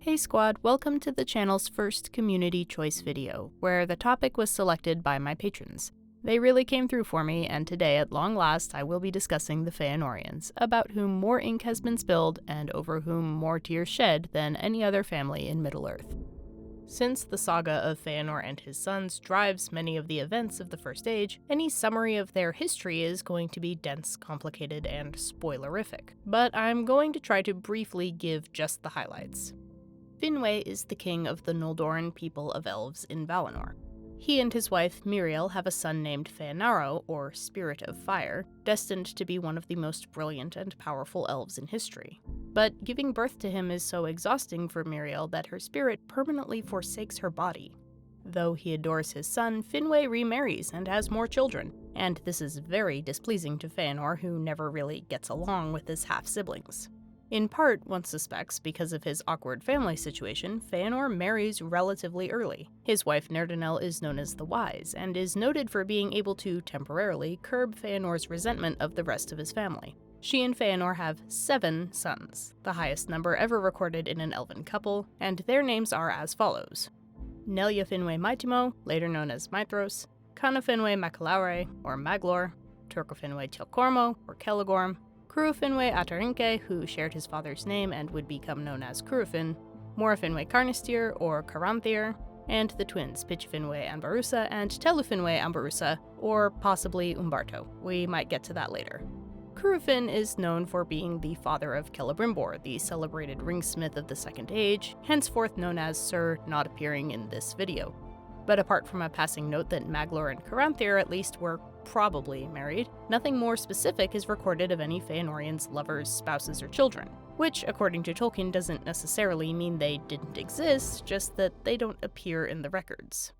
Hey squad, welcome to the channel's first community choice video, where the topic was selected by my patrons. They really came through for me, and today at long last I will be discussing the Fëanorians, about whom more ink has been spilled and over whom more tears shed than any other family in Middle-earth. Since the saga of Feanor and his sons drives many of the events of the First Age, any summary of their history is going to be dense, complicated, and spoilerific. But I'm going to try to briefly give just the highlights. Finwe is the king of the Noldoran people of elves in Valinor. He and his wife Miriel have a son named Feanaro, or Spirit of Fire, destined to be one of the most brilliant and powerful elves in history. But giving birth to him is so exhausting for Miriel that her spirit permanently forsakes her body. Though he adores his son, Finwe remarries and has more children, and this is very displeasing to Feanor, who never really gets along with his half-siblings. In part, one suspects, because of his awkward family situation, Feanor marries relatively early. His wife Nerdanel is known as the Wise, and is noted for being able to temporarily curb Feanor's resentment of the rest of his family. She and Feanor have 7 sons, the highest number ever recorded in an elven couple, and their names are as follows: Nelia Finwe Maitimo, later known as Maithros, Kana Finwe Macalaure, or Maglor, Turco Finwe Tilcormo, or Kelagorm, Cru Finwe Atarinke, who shared his father's name and would become known as Curufin, Mora Finwe Carnistir, or Caranthir, and the twins Pitch Finwe Ambarusa and Telu Finwe Ambarusa, or possibly Umbarto. We might get to that later. Curufin is known for being the father of Celebrimbor, the celebrated ringsmith of the Second Age, henceforth known as Sir, not appearing in this video. But apart from a passing note that Maglor and Caranthir at least were probably married, nothing more specific is recorded of any Fëanorians' lovers, spouses, or children, which, according to Tolkien, doesn't necessarily mean they didn't exist, just that they don't appear in the records.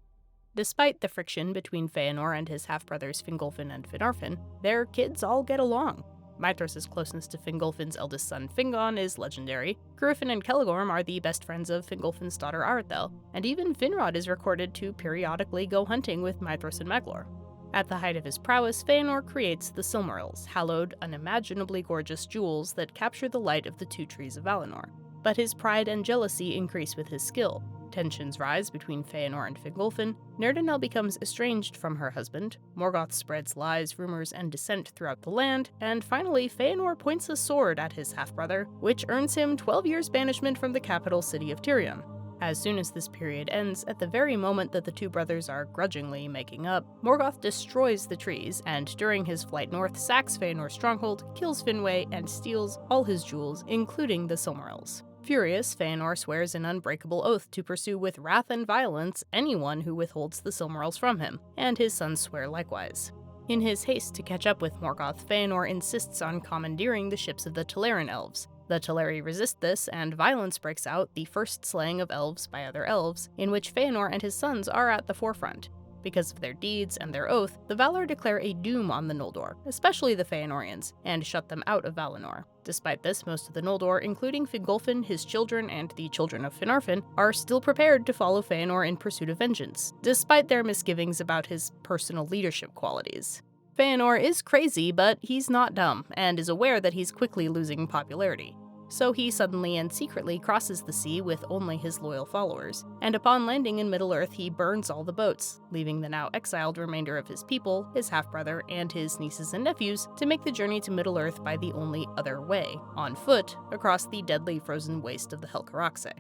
Despite the friction between Feanor and his half-brothers Fingolfin and Finarfin, their kids all get along. Maithros' closeness to Fingolfin's eldest son Fingon is legendary, Curufin and Kelagorm are the best friends of Fingolfin's daughter Aredhel, and even Finrod is recorded to periodically go hunting with Maithros and Maglor. At the height of his prowess, Feanor creates the Silmarils, hallowed, unimaginably gorgeous jewels that capture the light of the 2 trees of Valinor. But his pride and jealousy increase with his skill. Tensions rise between Feanor and Fingolfin, Nerdanel becomes estranged from her husband, Morgoth spreads lies, rumors, and dissent throughout the land, and finally Feanor points a sword at his half-brother, which earns him 12 years banishment from the capital city of Tirion. As soon as this period ends, at the very moment that the 2 brothers are grudgingly making up, Morgoth destroys the trees, and during his flight north sacks Feanor's stronghold, kills Finwe, and steals all his jewels, including the Silmarils. Furious, Feanor swears an unbreakable oath to pursue with wrath and violence anyone who withholds the Silmarils from him, and his sons swear likewise. In his haste to catch up with Morgoth, Feanor insists on commandeering the ships of the Teleran elves. The Teleri resist this, and violence breaks out, the first slaying of elves by other elves, in which Feanor and his sons are at the forefront. Because of their deeds and their oath, the Valar declare a doom on the Noldor, especially the Fëanorians, and shut them out of Valinor. Despite this, most of the Noldor, including Fingolfin, his children, and the children of Finarfin, are still prepared to follow Feanor in pursuit of vengeance, despite their misgivings about his personal leadership qualities. Feanor is crazy, but he's not dumb, and is aware that he's quickly losing popularity. So he suddenly and secretly crosses the sea with only his loyal followers, and upon landing in Middle-earth he burns all the boats, leaving the now exiled remainder of his people, his half-brother, and his nieces and nephews to make the journey to Middle-earth by the only other way, on foot, across the deadly frozen waste of the Helcaraxe.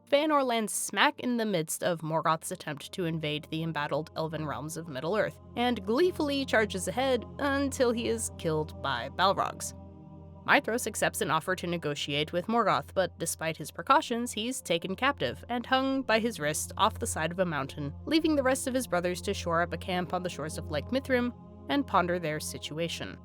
Feanor lands smack in the midst of Morgoth's attempt to invade the embattled elven realms of Middle-earth, and gleefully charges ahead until he is killed by Balrogs. Maithros accepts an offer to negotiate with Morgoth, but despite his precautions, he's taken captive and hung by his wrist off the side of a mountain, leaving the rest of his brothers to shore up a camp on the shores of Lake Mithrim and ponder their situation.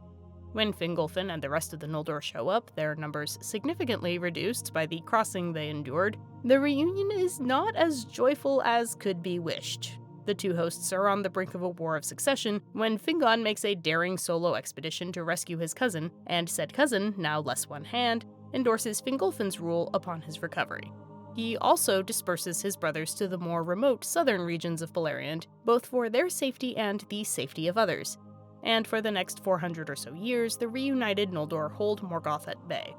When Fingolfin and the rest of the Noldor show up, their numbers significantly reduced by the crossing they endured, the reunion is not as joyful as could be wished. The 2 hosts are on the brink of a war of succession when Fingon makes a daring solo expedition to rescue his cousin, and said cousin, now less one-hand, endorses Fingolfin's rule upon his recovery. He also disperses his brothers to the more remote southern regions of Beleriand, both for their safety and the safety of others. And for the next 400 or so years, the reunited Noldor hold Morgoth at bay.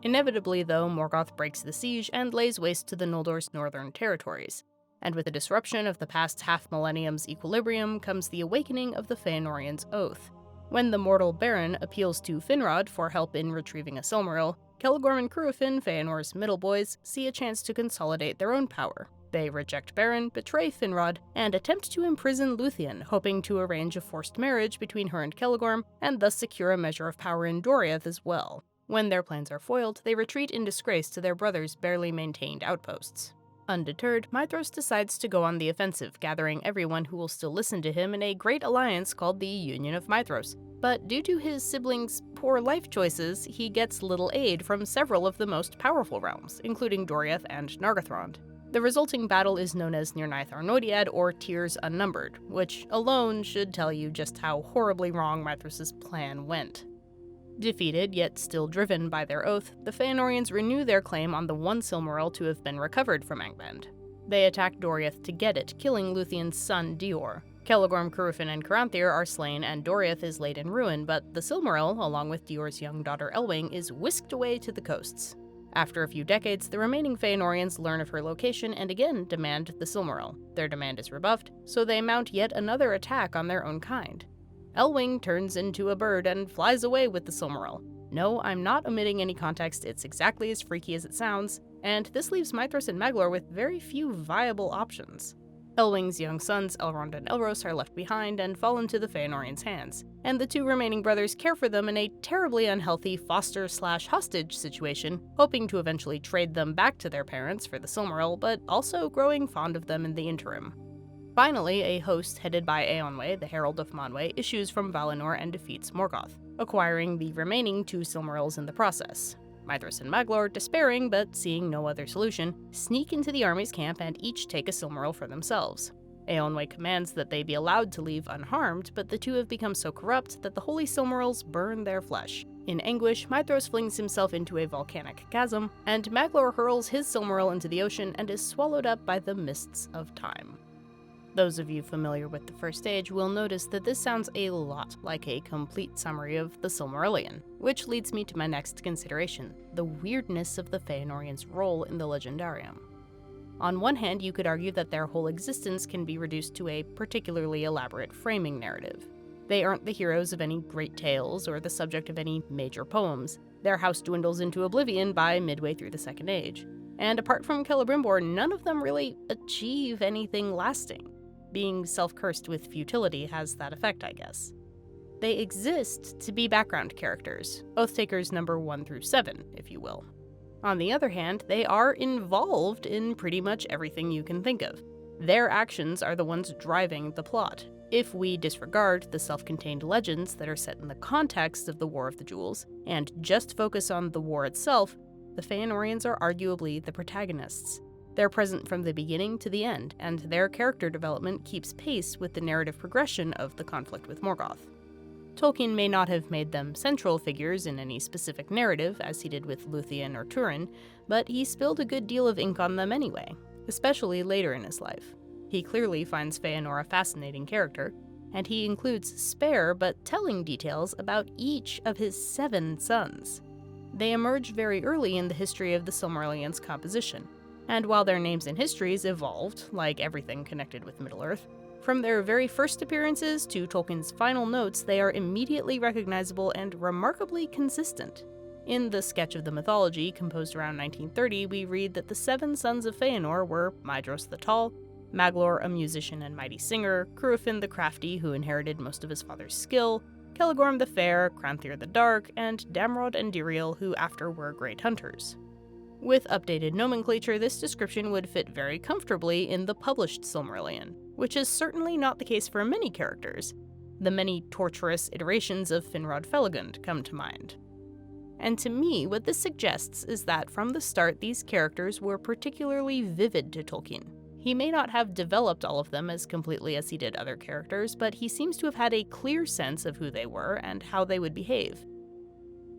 Inevitably, though, Morgoth breaks the siege and lays waste to the Noldor's northern territories. And with the disruption of the past half-millennium's equilibrium comes the awakening of the Fëanorians' oath. When the mortal Baron appeals to Finrod for help in retrieving a Silmaril, Celegorm and Cruachan, Feanor's middle boys, see a chance to consolidate their own power. They reject Baron, betray Finrod, and attempt to imprison Luthien, hoping to arrange a forced marriage between her and Celegorm, and thus secure a measure of power in Doriath as well. When their plans are foiled, they retreat in disgrace to their brother's barely maintained outposts. Undeterred, Maedhros decides to go on the offensive, gathering everyone who will still listen to him in a great alliance called the Union of Maedhros. But due to his siblings' poor life choices, he gets little aid from several of the most powerful realms, including Doriath and Nargothrond. The resulting battle is known as Nirnaeth Arnodiad, or Tears Unnumbered, which alone should tell you just how horribly wrong Maedhros' plan went. Defeated, yet still driven by their oath, the Fëanorians renew their claim on the one Silmaril to have been recovered from Angband. They attack Doriath to get it, killing Luthien's son Dior. Celegorm, Cruachan, and Caranthir are slain and Doriath is laid in ruin, but the Silmaril, along with Dior's young daughter Elwing, is whisked away to the coasts. After a few decades, the remaining Fëanorians learn of her location and again demand the Silmaril. Their demand is rebuffed, so they mount yet another attack on their own kind. Elwing turns into a bird and flies away with the Silmaril. No, I'm not omitting any context, it's exactly as freaky as it sounds, and this leaves Maedhros and Maglor with very few viable options. Elwing's young sons, Elrond and Elros, are left behind and fall into the Fëanorians' hands, and the two remaining brothers care for them in a terribly unhealthy foster/hostage situation, hoping to eventually trade them back to their parents for the Silmaril, but also growing fond of them in the interim. Finally, a host headed by Eonwe, the Herald of Manwe, issues from Valinor and defeats Morgoth, acquiring the remaining two Silmarils in the process. Maedhros and Maglor, despairing but seeing no other solution, sneak into the army's camp and each take a Silmaril for themselves. Eonwe commands that they be allowed to leave unharmed, but the two have become so corrupt that the holy Silmarils burn their flesh. In anguish, Maedhros flings himself into a volcanic chasm, and Maglor hurls his Silmaril into the ocean and is swallowed up by the mists of time. Those of you familiar with the First Age will notice that this sounds a lot like a complete summary of the Silmarillion, which leads me to my next consideration, the weirdness of the Fëanorians' role in the Legendarium. On one hand, you could argue that their whole existence can be reduced to a particularly elaborate framing narrative. They aren't the heroes of any great tales or the subject of any major poems. Their house dwindles into oblivion by midway through the Second Age. And apart from Celebrimbor, none of them really achieve anything lasting. Being self-cursed with futility has that effect, I guess. They exist to be background characters, Oath-takers number 1 through 7, if you will. On the other hand, they are involved in pretty much everything you can think of. Their actions are the ones driving the plot. If we disregard the self-contained legends that are set in the context of the War of the Jewels, and just focus on the war itself, the Fëanorians are arguably the protagonists. They're present from the beginning to the end, and their character development keeps pace with the narrative progression of the conflict with Morgoth. Tolkien may not have made them central figures in any specific narrative, as he did with Luthien or Turin, but he spilled a good deal of ink on them anyway, especially later in his life. He clearly finds Feanor a fascinating character, and he includes spare but telling details about each of his 7 sons. They emerge very early in the history of the Silmarillion's composition, and while their names and histories evolved, like everything connected with Middle-earth, from their very first appearances to Tolkien's final notes, they are immediately recognizable and remarkably consistent. In the Sketch of the Mythology, composed around 1930, we read that the 7 sons of Feanor were Maedhros the Tall, Maglor, a musician and mighty singer, Cruachan the Crafty, who inherited most of his father's skill, Celegorm the Fair, Caranthir the Dark, and Damrod and Diriel, who after were great hunters. With updated nomenclature, this description would fit very comfortably in the published Silmarillion, which is certainly not the case for many characters. The many torturous iterations of Finrod Felagund come to mind. And to me, what this suggests is that from the start these characters were particularly vivid to Tolkien. He may not have developed all of them as completely as he did other characters, but he seems to have had a clear sense of who they were and how they would behave.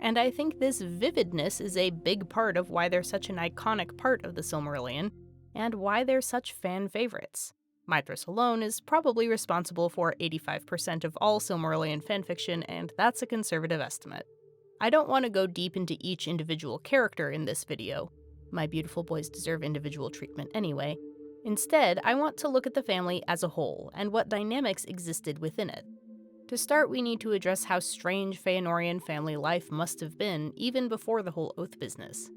And I think this vividness is a big part of why they're such an iconic part of the Silmarillion, and why they're such fan favorites. Maedhros alone is probably responsible for 85% of all Silmarillion fanfiction, and that's a conservative estimate. I don't want to go deep into each individual character in this video. My beautiful boys deserve individual treatment anyway. Instead, I want to look at the family as a whole and what dynamics existed within it. To start, we need to address how strange Fëanorian family life must have been even before the whole oath business.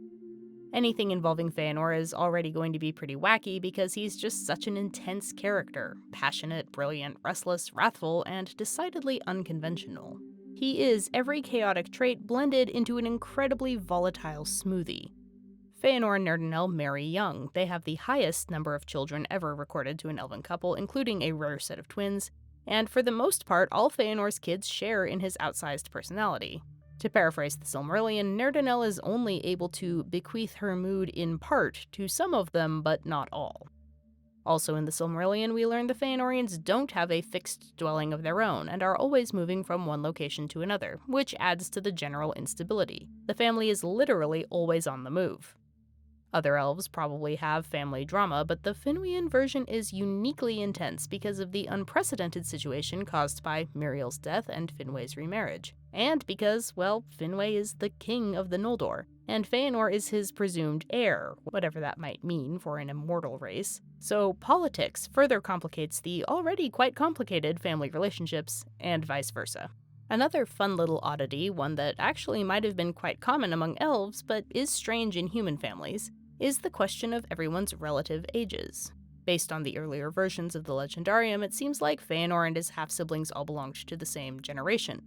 Anything involving Feanor is already going to be pretty wacky because he's just such an intense character, passionate, brilliant, restless, wrathful, and decidedly unconventional. He is every chaotic trait blended into an incredibly volatile smoothie. Feanor and Nerdanel marry young. They have the highest number of children ever recorded to an elven couple, including a rare set of twins, and for the most part, all Feanor's kids share in his outsized personality. To paraphrase the Silmarillion, Nerdanel is only able to bequeath her mood in part to some of them, but not all. Also in the Silmarillion, we learn the Fëanorians don't have a fixed dwelling of their own and are always moving from one location to another, which adds to the general instability. The family is literally always on the move. Other elves probably have family drama, but the Finwean version is uniquely intense because of the unprecedented situation caused by Miriel's death and Finwe's remarriage. And because, well, Finwe is the king of the Noldor, and Feanor is his presumed heir, whatever that might mean for an immortal race. So politics further complicates the already quite complicated family relationships, and vice versa. Another fun little oddity, one that actually might have been quite common among elves but is strange in human families, is the question of everyone's relative ages. Based on the earlier versions of the Legendarium, it seems like Feanor and his half-siblings all belonged to the same generation.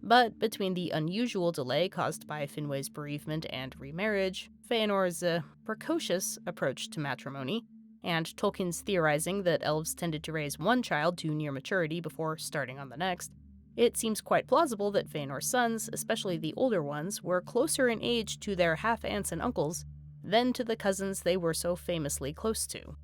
But between the unusual delay caused by Finwe's bereavement and remarriage, Feanor's precocious approach to matrimony, and Tolkien's theorizing that elves tended to raise one child to near maturity before starting on the next, it seems quite plausible that Feanor's sons, especially the older ones, were closer in age to their half-aunts and uncles than to the cousins they were so famously close to.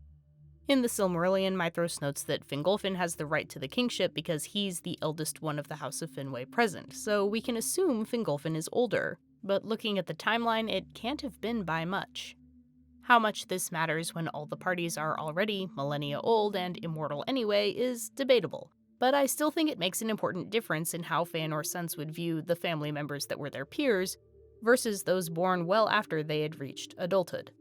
In the Silmarillion, Maedhros notes that Fingolfin has the right to the kingship because he's the eldest one of the House of Finwe present, so we can assume Fingolfin is older, but looking at the timeline, it can't have been by much. How much this matters when all the parties are already millennia old and immortal anyway is debatable, but I still think it makes an important difference in how Feanor's sons would view the family members that were their peers versus those born well after they had reached adulthood.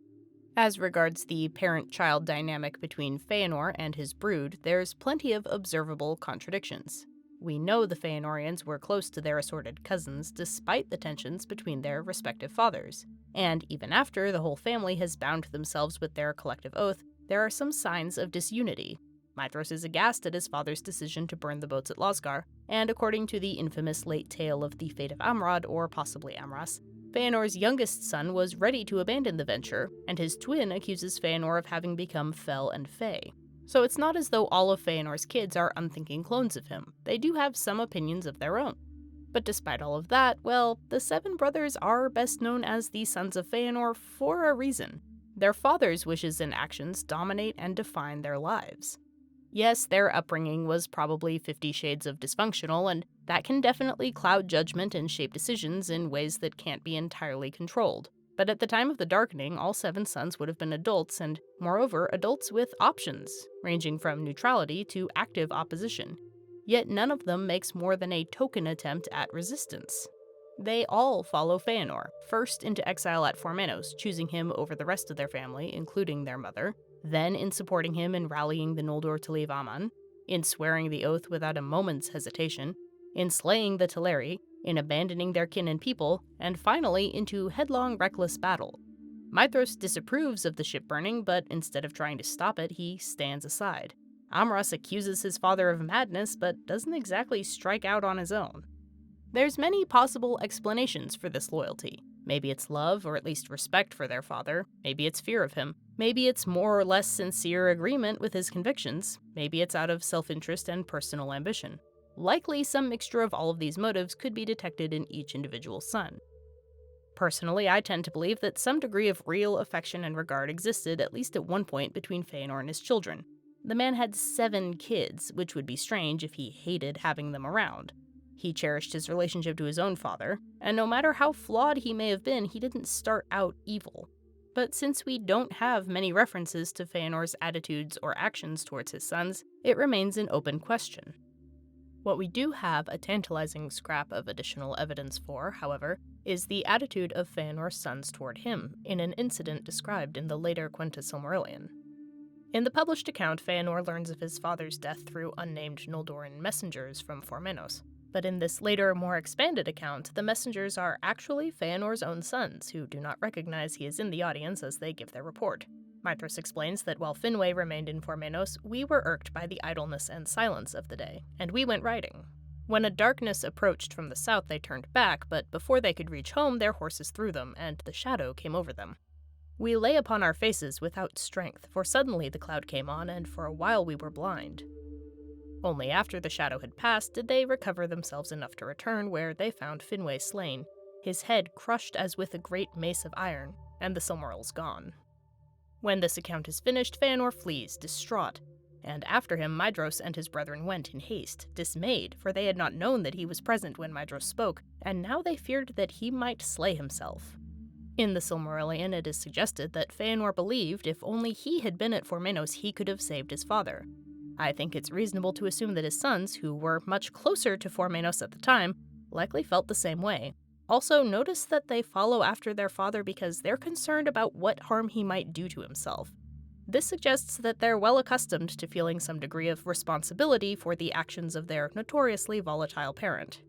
As regards the parent-child dynamic between Feanor and his brood, there's plenty of observable contradictions. We know the Fëanorians were close to their assorted cousins despite the tensions between their respective fathers, and even after the whole family has bound themselves with their collective oath, there are some signs of disunity. Maedhros is aghast at his father's decision to burn the boats at Losgar, and according to the infamous late tale of the fate of Amrod, or possibly Amras, Feanor's youngest son was ready to abandon the venture, and his twin accuses Feanor of having become Fel and Fey. So it's not as though all of Feanor's kids are unthinking clones of him. They do have some opinions of their own. But despite all of that, well, the seven brothers are best known as the Sons of Feanor for a reason. Their father's wishes and actions dominate and define their lives. Yes, their upbringing was probably 50 shades of dysfunctional, and that can definitely cloud judgment and shape decisions in ways that can't be entirely controlled. But at the time of the Darkening, all seven sons would have been adults, and moreover, adults with options, ranging from neutrality to active opposition. Yet none of them makes more than a token attempt at resistance. They all follow Feanor, first into exile at Formenos, choosing him over the rest of their family, including their mother, then in supporting him in rallying the Noldor to leave Aman, in swearing the oath without a moment's hesitation, in slaying the Teleri, in abandoning their kin and people, and finally into headlong, reckless battle. Maedhros disapproves of the ship burning, but instead of trying to stop it, he stands aside. Amras accuses his father of madness, but doesn't exactly strike out on his own. There's many possible explanations for this loyalty. Maybe it's love, or at least respect for their father. Maybe it's fear of him. Maybe it's more or less sincere agreement with his convictions. Maybe it's out of self-interest and personal ambition. Likely, some mixture of all of these motives could be detected in each individual son. Personally, I tend to believe that some degree of real affection and regard existed at least at one point between Feanor and his children. The man had 7 kids, which would be strange if he hated having them around. He cherished his relationship to his own father, and no matter how flawed he may have been, he didn't start out evil. But since we don't have many references to Feanor's attitudes or actions towards his sons, it remains an open question. What we do have a tantalizing scrap of additional evidence for, however, is the attitude of Feanor's sons toward him, in an incident described in the later Quenta Silmarillion. In the published account, Feanor learns of his father's death through unnamed Noldoran messengers from Formenos. But in this later, more expanded account, the messengers are actually Feanor's own sons, who do not recognize he is in the audience as they give their report. Maedhros explains that while Finwe remained in Formenos, we were irked by the idleness and silence of the day, and we went riding. When a darkness approached from the south, they turned back, but before they could reach home, their horses threw them, and the shadow came over them. We lay upon our faces without strength, for suddenly the cloud came on, and for a while we were blind. Only after the shadow had passed did they recover themselves enough to return, where they found Finwe slain, his head crushed as with a great mace of iron, and the Silmarils gone. When this account is finished, Feanor flees, distraught, and after him Maedhros and his brethren went in haste, dismayed, for they had not known that he was present when Maedhros spoke, and now they feared that he might slay himself. In the Silmarillion, it is suggested that Feanor believed if only he had been at Formenos, he could have saved his father. I think it's reasonable to assume that his sons, who were much closer to Formenos at the time, likely felt the same way. Also, notice that they follow after their father because they're concerned about what harm he might do to himself. This suggests that they're well accustomed to feeling some degree of responsibility for the actions of their notoriously volatile parent.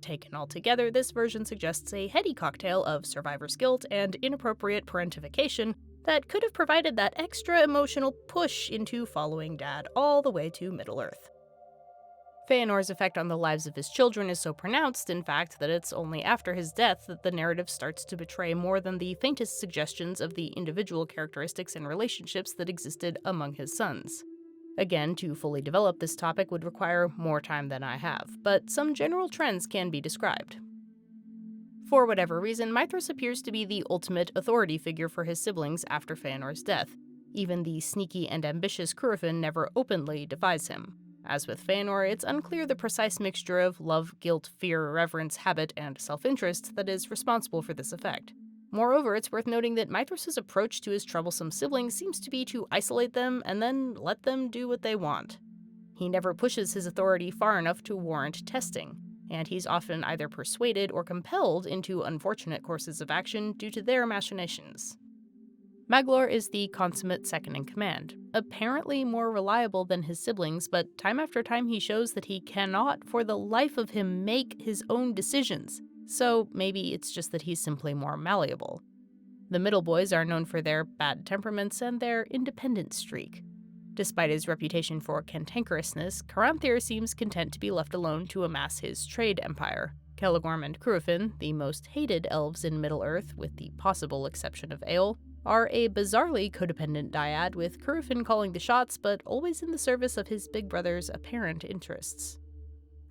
Taken all together, this version suggests a heady cocktail of survivor's guilt and inappropriate parentification that could have provided that extra emotional push into following Dad all the way to Middle-earth. Feanor's effect on the lives of his children is so pronounced, in fact, that it's only after his death that the narrative starts to betray more than the faintest suggestions of the individual characteristics and relationships that existed among his sons. Again, to fully develop this topic would require more time than I have, but some general trends can be described. For whatever reason, Maedhros appears to be the ultimate authority figure for his siblings after Feanor's death. Even the sneaky and ambitious Curufin never openly defies him. As with Feanor, it's unclear the precise mixture of love, guilt, fear, reverence, habit, and self-interest that is responsible for this effect. Moreover, it's worth noting that Maedhros' approach to his troublesome siblings seems to be to isolate them and then let them do what they want. He never pushes his authority far enough to warrant testing, and he's often either persuaded or compelled into unfortunate courses of action due to their machinations. Maglor is the consummate second-in-command, apparently more reliable than his siblings, but time after time he shows that he cannot, for the life of him, make his own decisions. So maybe it's just that he's simply more malleable. The middle boys are known for their bad temperaments and their independent streak. Despite his reputation for cantankerousness, Caranthir seems content to be left alone to amass his trade empire. Celegorm and Curufin, the most hated elves in Middle-earth, with the possible exception of Eol, are a bizarrely codependent dyad, with Curufin calling the shots but always in the service of his big brother's apparent interests.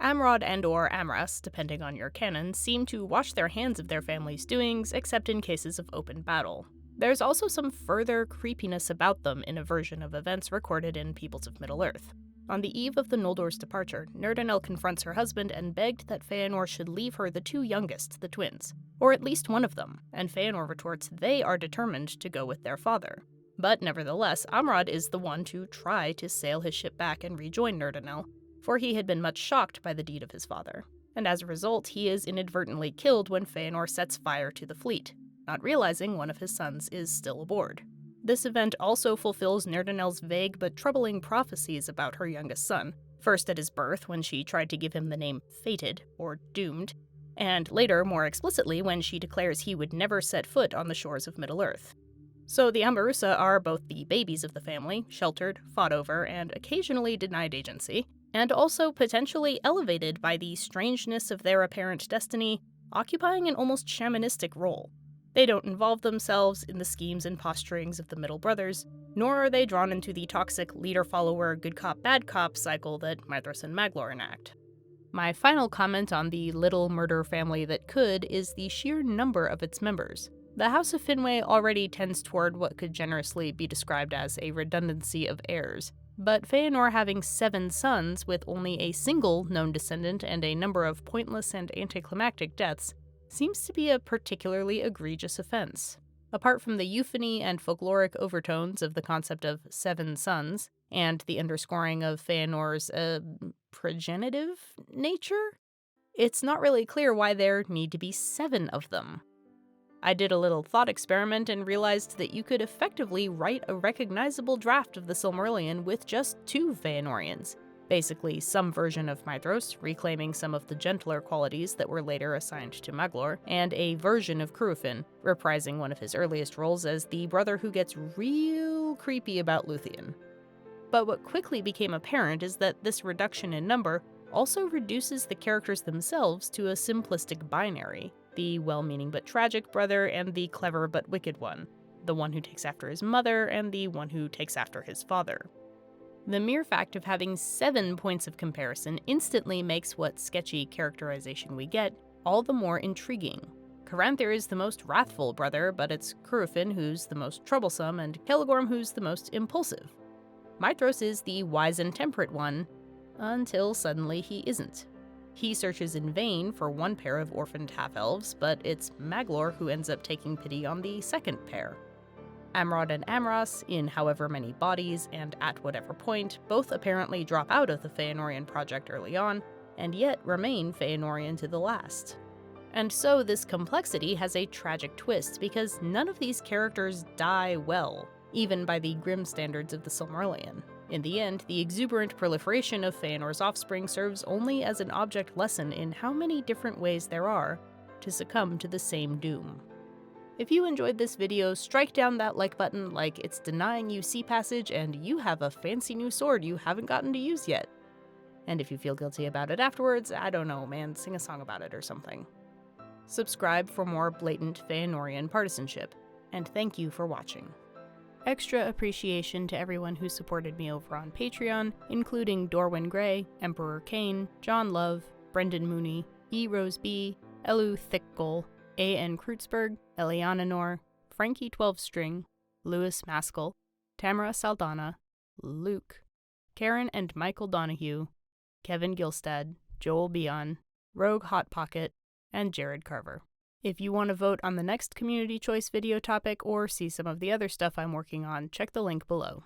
Amrod and/or Amras, depending on your canon, seem to wash their hands of their family's doings, except in cases of open battle. There's also some further creepiness about them in a version of events recorded in Peoples of Middle-earth. On the eve of the Noldor's departure, Nerdanel confronts her husband and begged that Feanor should leave her the two youngest, the twins, or at least one of them, and Feanor retorts they are determined to go with their father. But nevertheless, Amrod is the one to try to sail his ship back and rejoin Nerdanel, for he had been much shocked by the deed of his father, and as a result he is inadvertently killed when Feanor sets fire to the fleet, not realizing one of his sons is still aboard. This event also fulfills Nerdanel's vague but troubling prophecies about her youngest son, first at his birth when she tried to give him the name Fated, or Doomed, and later more explicitly when she declares he would never set foot on the shores of Middle-earth. So the Ambarusa are both the babies of the family, sheltered, fought over, and occasionally denied agency, and also potentially elevated by the strangeness of their apparent destiny, occupying an almost shamanistic role. They don't involve themselves in the schemes and posturings of the middle brothers, nor are they drawn into the toxic leader-follower, good cop, bad cop cycle that Maedhros and Maglor enact. My final comment on the little murder family that could is the sheer number of its members. The House of Finwe already tends toward what could generously be described as a redundancy of heirs, but Feanor having 7 sons with only a single known descendant and a number of pointless and anticlimactic deaths seems to be a particularly egregious offense. Apart from the euphony and folkloric overtones of the concept of 7 sons, and the underscoring of Feanor's progenitive nature, it's not really clear why there need to be 7 of them. I did a little thought experiment and realized that you could effectively write a recognizable draft of the Silmarillion with just 2 Fëanorians. Basically, some version of Maedhros, reclaiming some of the gentler qualities that were later assigned to Maglor, and a version of Crúthfin, reprising one of his earliest roles as the brother who gets real creepy about Luthien. But what quickly became apparent is that this reduction in number also reduces the characters themselves to a simplistic binary: the well-meaning but tragic brother and the clever but wicked one, the one who takes after his mother and the one who takes after his father. The mere fact of having 7 points of comparison instantly makes what sketchy characterization we get all the more intriguing. Caranthir is the most wrathful brother, but it's Crúthfin who's the most troublesome and Celegorm who's the most impulsive. Maedhros is the wise and temperate one, until suddenly he isn't. He searches in vain for one pair of orphaned half-elves, but it's Maglor who ends up taking pity on the second pair. Amrod and Amras, in however many bodies and at whatever point, both apparently drop out of the Fëanorian project early on, and yet remain Fëanorian to the last. And so this complexity has a tragic twist, because none of these characters die well, even by the grim standards of the Silmarillion. In the end, the exuberant proliferation of Feanor's offspring serves only as an object lesson in how many different ways there are to succumb to the same doom. If you enjoyed this video, strike down that like button like it's denying you sea passage and you have a fancy new sword you haven't gotten to use yet. And if you feel guilty about it afterwards, I don't know, man, sing a song about it or something. Subscribe for more blatant Fëanorian partisanship, and thank you for watching. Extra appreciation to everyone who supported me over on Patreon, including Dorwin Gray, Emperor Kane, John Love, Brendan Mooney, E. Rose B, Elu Thiccgol, ANKreutzberg, Eliananor, Frankie 12 String, Lewis Maskell, Tamara Saldana, Luke, Karen and Michael Donohue, Kevin Gilstad, Joel Bion, Rogue Hot Pocket, and Jared Carver. If you want to vote on the next community choice video topic or see some of the other stuff I'm working on, check the link below.